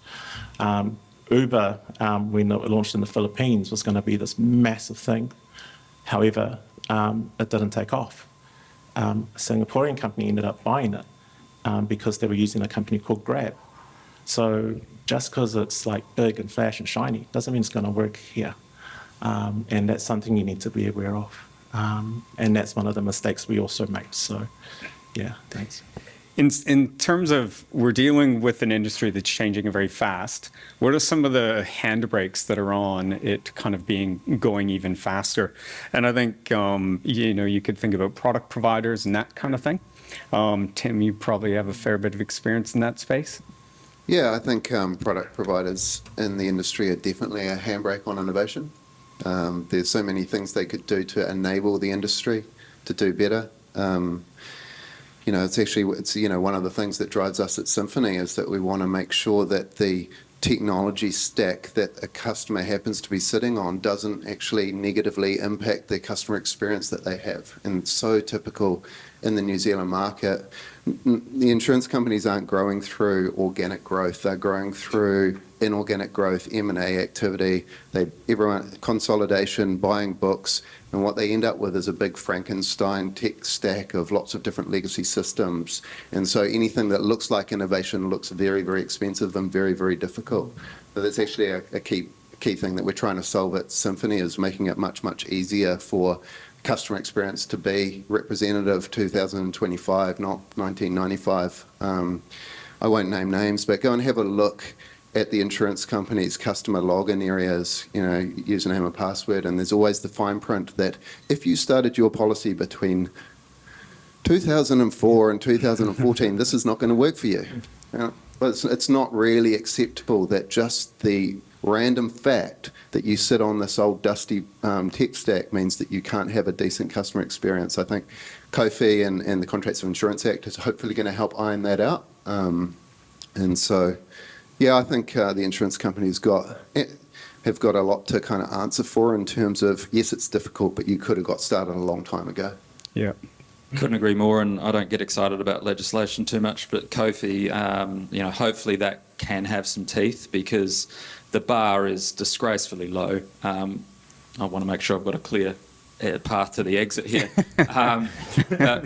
Uber, when it launched in the Philippines, was going to be this massive thing. However, it didn't take off. A Singaporean company ended up buying it because they were using a company called Grab. So just because it's like big and flash and shiny doesn't mean it's going to work here. And that's something you need to be aware of. And that's one of the mistakes we also make. So, yeah, thanks. In terms of, we're dealing with an industry that's changing very fast. What are some of the handbrakes that are on it kind of going even faster? And I think, you could think about product providers and that kind of thing. Tim, you probably have a fair bit of experience in that space. Yeah, I think product providers in the industry are definitely a handbrake on innovation. There's so many things they could do to enable the industry to do better. It's one of the things that drives us at Simfuni is that we want to make sure that the technology stack that a customer happens to be sitting on doesn't actually negatively impact the customer experience that they have. And it's so typical in the New Zealand market. The insurance companies aren't growing through organic growth. They're growing through inorganic growth, M&A activity, everyone consolidation, buying books, and what they end up with is a big Frankenstein tech stack of lots of different legacy systems. And so anything that looks like innovation looks very, very expensive and very, very difficult. So that's actually a key thing that we're trying to solve at Simfuni, is making it much, much easier for customer experience to be representative 2025, not 1995. I won't name names, but go and have a look at the insurance company's customer login areas, username and password, and there's always the fine print that if you started your policy between 2004 and 2014, this is not going to work for you. It's not really acceptable that just the random fact that you sit on this old dusty tech stack means that you can't have a decent customer experience. I think COFI and the Contracts of Insurance Act is hopefully going to help iron that out. And so, yeah, I think the insurance companies have got a lot to kind of answer for in terms of, yes, it's difficult, but you could have got started a long time ago. Yeah. Couldn't agree more, and I don't get excited about legislation too much, but COFI, hopefully that can have some teeth, because the bar is disgracefully low. I want to make sure I've got a clear path to the exit here.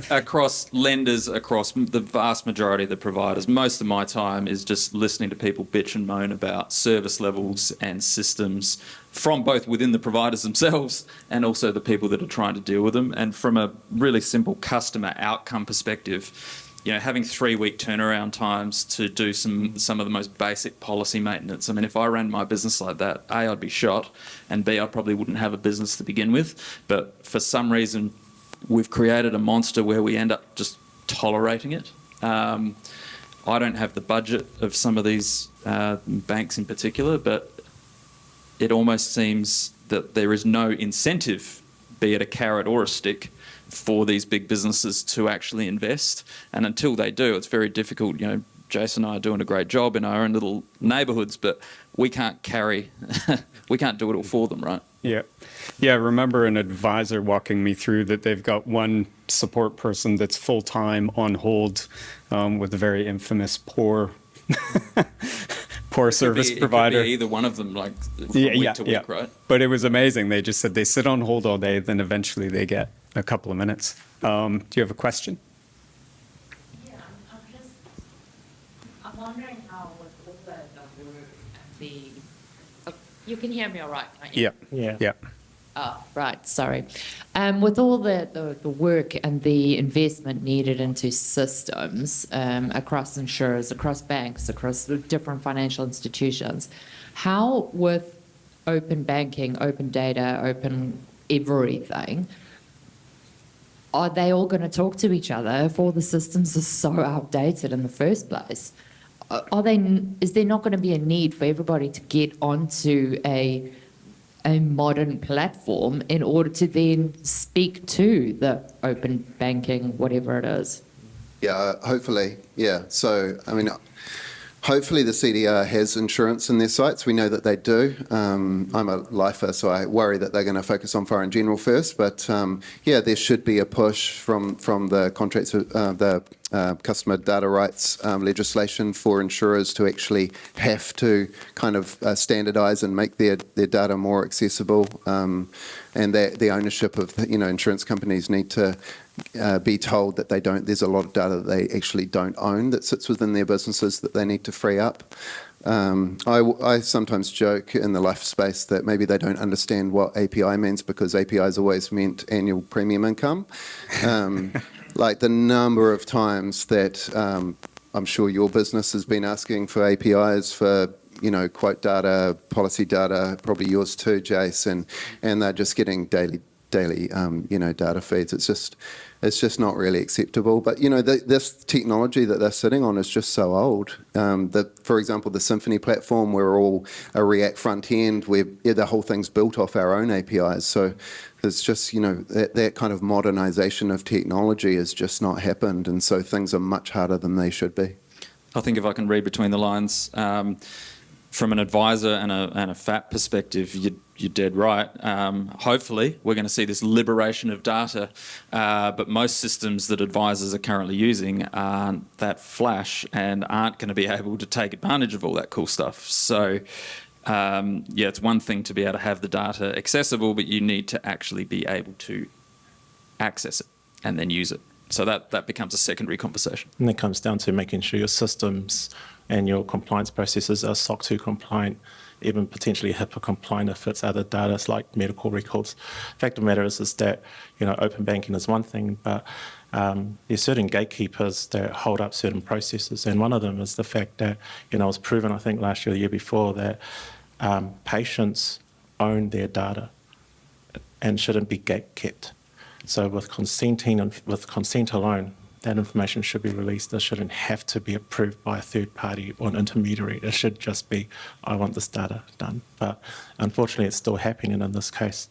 Across lenders, across the vast majority of the providers, most of my time is just listening to people bitch and moan about service levels and systems from both within the providers themselves and also the people that are trying to deal with them. And from a really simple customer outcome perspective, having 3-week turnaround times to do some of the most basic policy maintenance. I mean, if I ran my business like that, A, I'd be shot, and B, I probably wouldn't have a business to begin with. But for some reason, we've created a monster where we end up just tolerating it. I don't have the budget of some of these banks in particular, but it almost seems that there is no incentive, be it a carrot or a stick, for these big businesses to actually invest. And until they do, it's very difficult. Jason and I are doing a great job in our own little neighbourhoods, but we can't we can't do it all for them, right? Yeah. Yeah, I remember an advisor walking me through that they've got one support person that's full-time on hold with a very infamous poor core service provider. It could be either one of them, like from week to week, right? But it was amazing. They just said they sit on hold all day, then eventually they get a couple of minutes. Do you have a question? Yeah, I'm wondering how with all the work and the, you can hear me all right, can't you? Yeah. Oh, right, sorry. With all the work and the investment needed into systems across insurers, across banks, across the different financial institutions, how with open banking, open data, open everything, are they all going to talk to each other if all the systems are so outdated in the first place? Is there not going to be a need for everybody to get onto a modern platform in order to then speak to the open banking, whatever it is? Yeah, hopefully, yeah. So, I mean, hopefully the CDR has insurance in their sites. We know that they do. I'm a lifer, so I worry that they're going to focus on foreign general first. But yeah, there should be a push from the contracts, the customer data rights legislation for insurers to actually have to kind of standardise and make their data more accessible, and the ownership of insurance companies need to be told that they don't. There's a lot of data that they actually don't own that sits within their businesses that they need to free up. I sometimes joke in the life space that maybe they don't understand what API means because API's always meant annual premium income. Like the number of times that I'm sure your business has been asking for APIs for quote data, policy data, probably yours too, Jace, and they're just getting daily data feeds. It's just not really acceptable. But this technology that they're sitting on is just so old. For example, the Simfuni platform, we're all a React front end. The whole thing's built off our own APIs. So there's just that kind of modernization of technology has just not happened, and so things are much harder than they should be. I think if I can read between the lines, from an advisor and a FAP perspective, you're dead right. Hopefully, we're going to see this liberation of data, but most systems that advisors are currently using aren't that flash and aren't going to be able to take advantage of all that cool stuff. So, yeah, it's one thing to be able to have the data accessible, but you need to actually be able to access it and then use it. So that becomes a secondary conversation. And it comes down to making sure your systems and your compliance processes are SOC 2 compliant, even potentially HIPAA compliant if it's other data like medical records. Fact of the matter is that open banking is one thing, but there's certain gatekeepers that hold up certain processes, and one of them is the fact that it was proven, I think last year or the year before, that patients own their data and shouldn't be gate-kept. So with consenting and with consent alone, that information should be released. It shouldn't have to be approved by a third party or an intermediary. It should just be, I want this data done. But unfortunately, it's still happening in this case.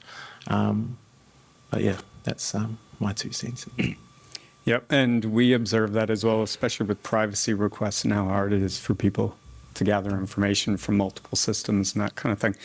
But yeah, that's my 2 cents. Yep, and we observe that as well, especially with privacy requests and how hard it is for people to gather information from multiple systems and that kind of thing.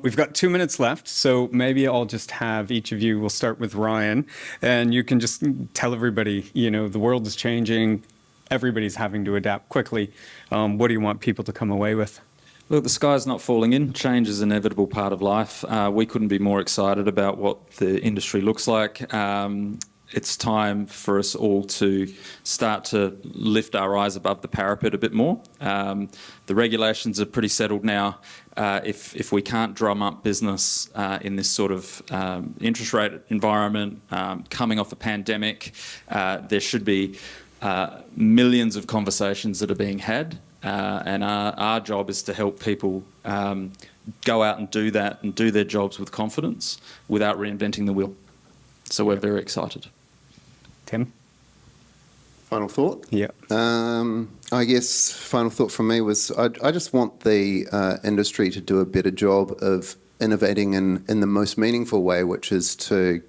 We've got 2 minutes left, so maybe I'll just have each of you, we'll start with Ryan, and you can just tell everybody, the world is changing, everybody's having to adapt quickly. What do you want people to come away with? Look, the sky's not falling in. Change is an inevitable part of life. We couldn't be more excited about what the industry looks like. It's time for us all to start to lift our eyes above the parapet a bit more. The regulations are pretty settled now. If we can't drum up business in this sort of interest rate environment, coming off a pandemic, there should be millions of conversations that are being had. And our job is to help people go out and do that and do their jobs with confidence without reinventing the wheel. So we're very excited. Tim? Final thought? Yeah. I guess final thought from me was I just want the industry to do a better job of innovating in the most meaningful way, which is to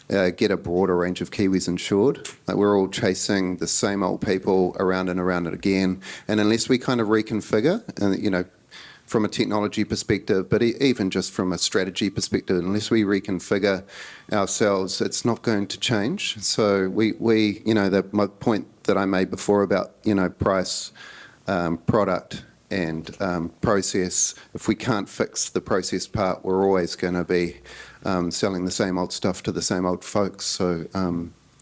get a broader range of Kiwis insured. Like we're all chasing the same old people around and around it again. And unless we kind of reconfigure, and from a technology perspective, but even just from a strategy perspective, unless we reconfigure ourselves, it's not going to change. So my point that I made before about price, product, and process. If we can't fix the process part, we're always going to be selling the same old stuff to the same old folks. So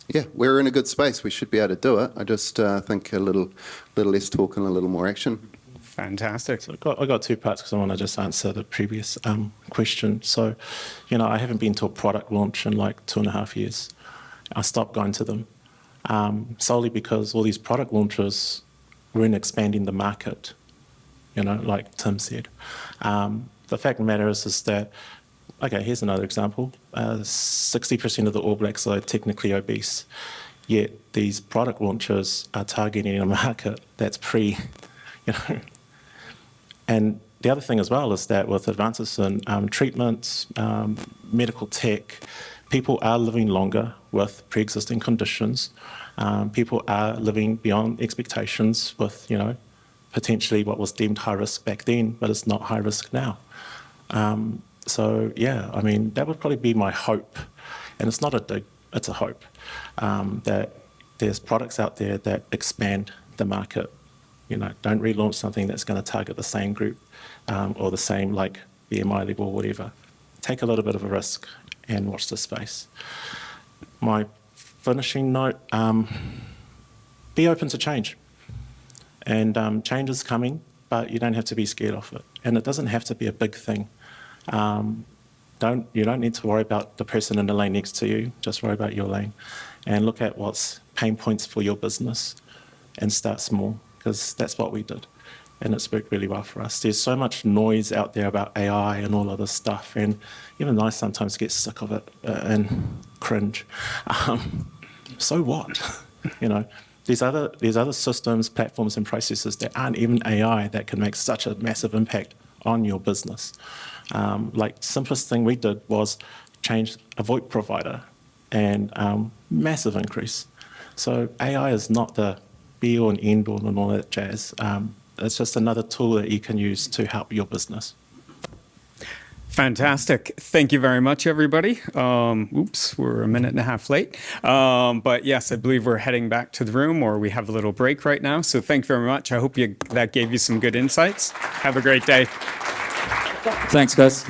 yeah, we're in a good space. We should be able to do it. I just think a little less talk and a little more action. Fantastic. So I got two parts because I want to just answer the previous question. So, I haven't been to a product launch in like 2.5 years. I stopped going to them solely because all these product launches weren't expanding the market, like Tim said. The fact of the matter is that, okay, here's another example. 60% of the All Blacks are technically obese, yet these product launches are targeting a market that's And the other thing as well is that with advances in treatments, medical tech, people are living longer with pre-existing conditions. People are living beyond expectations with, potentially what was deemed high risk back then, but it's not high risk now. So yeah, I mean, that would probably be my hope. And it's not a dig, it's a hope, that there's products out there that expand the market. Don't relaunch something that's going to target the same group or the same like BMI level or whatever. Take a little bit of a risk and watch the space. My finishing note, be open to change. And change is coming, but you don't have to be scared of it. And it doesn't have to be a big thing. You don't need to worry about the person in the lane next to you, just worry about your lane. And look at what's pain points for your business and start small. Because that's what we did, and it's worked really well for us. There's so much noise out there about AI and all of this stuff, and even I sometimes get sick of it and cringe. So what? There's other systems, platforms, and processes that aren't even AI that can make such a massive impact on your business. Like simplest thing we did was change a VoIP provider, and massive increase. So AI is not the be-all and end-all and all that jazz. It's just another tool that you can use to help your business. Fantastic. Thank you very much, everybody. Oops, we're 1.5 minutes late. But yes, I believe we're heading back to the room, or we have a little break right now. So thank you very much. I hope that gave you some good insights. Have a great day. Thanks, guys.